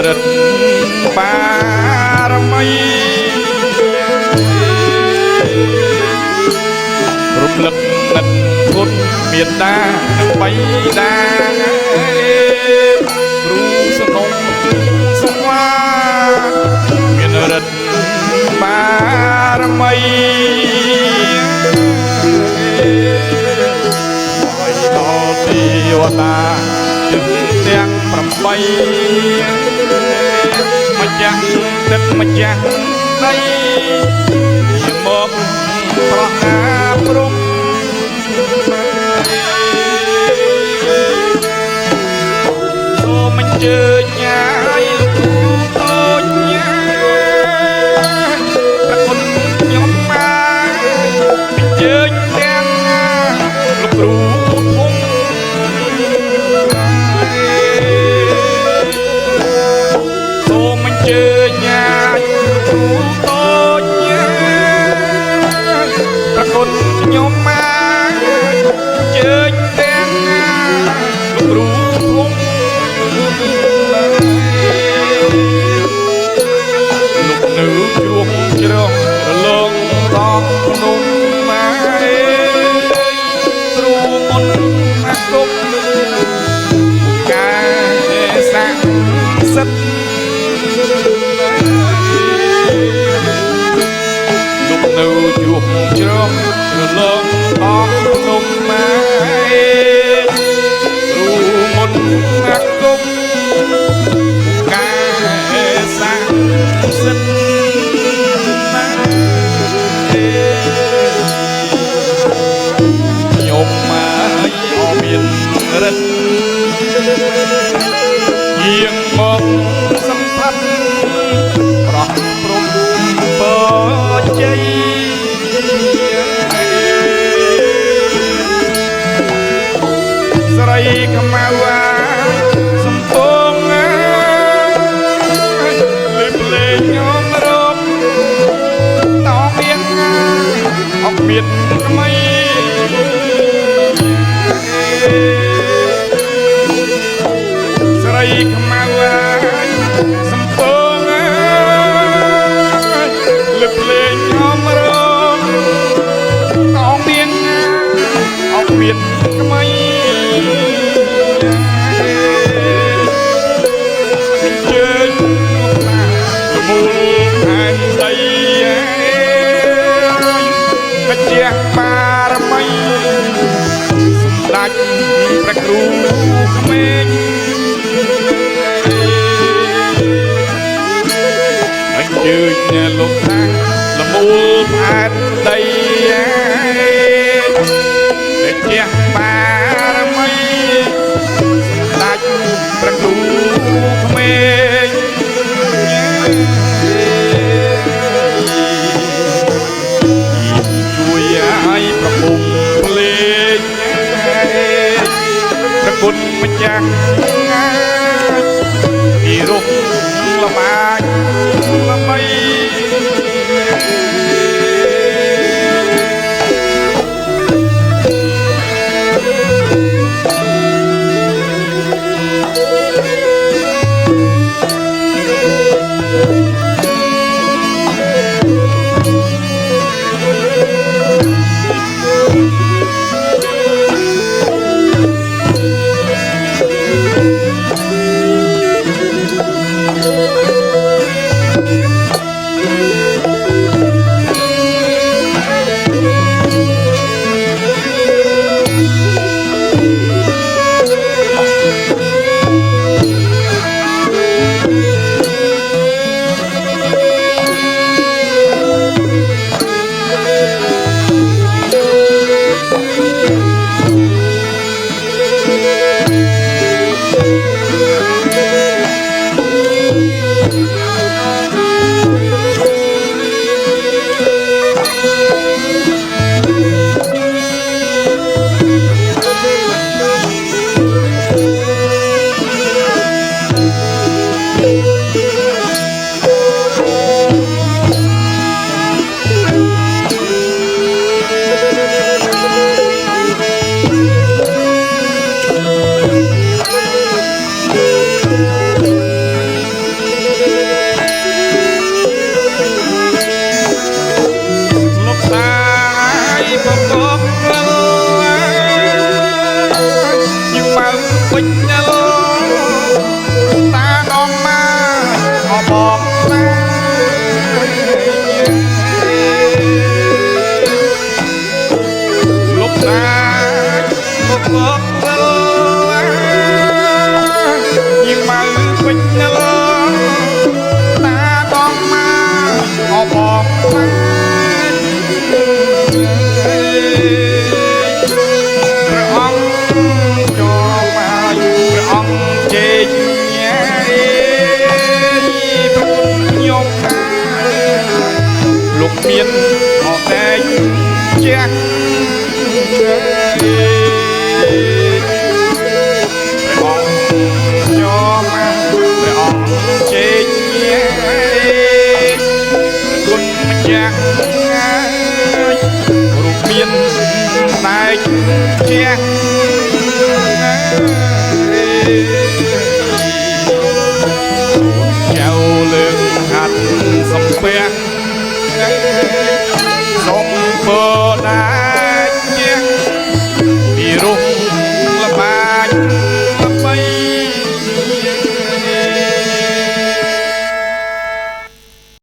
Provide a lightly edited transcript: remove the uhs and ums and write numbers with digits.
រិទ្ធបារមីរំលឹកនឹកគុណមេត្តានិងបៃតាគ្រូសនំស្វាមានរិទ្ធបារមីហើយដល់ទេវតាទាំង8ម្ចាស់ទឹកម្ចាស់ដីមកប្រកាព្រំសូមអញ្ជើញញ៉ាយលោកតូចញ៉ាប្រគុណខ្ញុំមកអញ្ជើញទាំងលោកគ្រូធំសូមអញ្ជើញញ៉ាយលោកគ្រូតូចញ៉ាប្រគុណខ្ញុំមកអញ្ជើញទាំងលោកគ្រូធំលោកនៅជ្រោះជ្រោះរលងតងភ្នំម៉ែគ្រូមុនមកគុំកាស័ក្តិសិទ្ធលោកនៅជ្រោះជ្រោះរលងតងភ្នំម៉ែគ្រូមុនមកគុំកាស័ក្តិសិទ្ធខ្ញុំមកអមានរិទ្ធយាងមកសំផាត់ប្រោះព្រំបជ័យស្រីខ្មៅសំពងលេបលេងខ្ញុំរកតោមានអត់មានក្មៃស្រីខ្មៅសំពងលេបលេងខ្ញុំរកតោមានអត់មានក្មៃមូលផែនដីម្ចាស់បារមីសម្ដេចព្រះគ្រូក្មេងអញ្ជើញលោកតាលមូលផែនដីម្ចាស់បារមីសម្ដេចព្រះគ្រូក្មេងជួយឲ្យប្រគំភ្លេងប្រគុណម្ចាស់ពីរុកល្បាញល្បី តាដំមកអបងតាលោកតាមកមកយីមកពេញលតាដំមកអបងតាព្រះអង្គចូលមកព្រះអង្គជេរខ្ញុំលោកមាន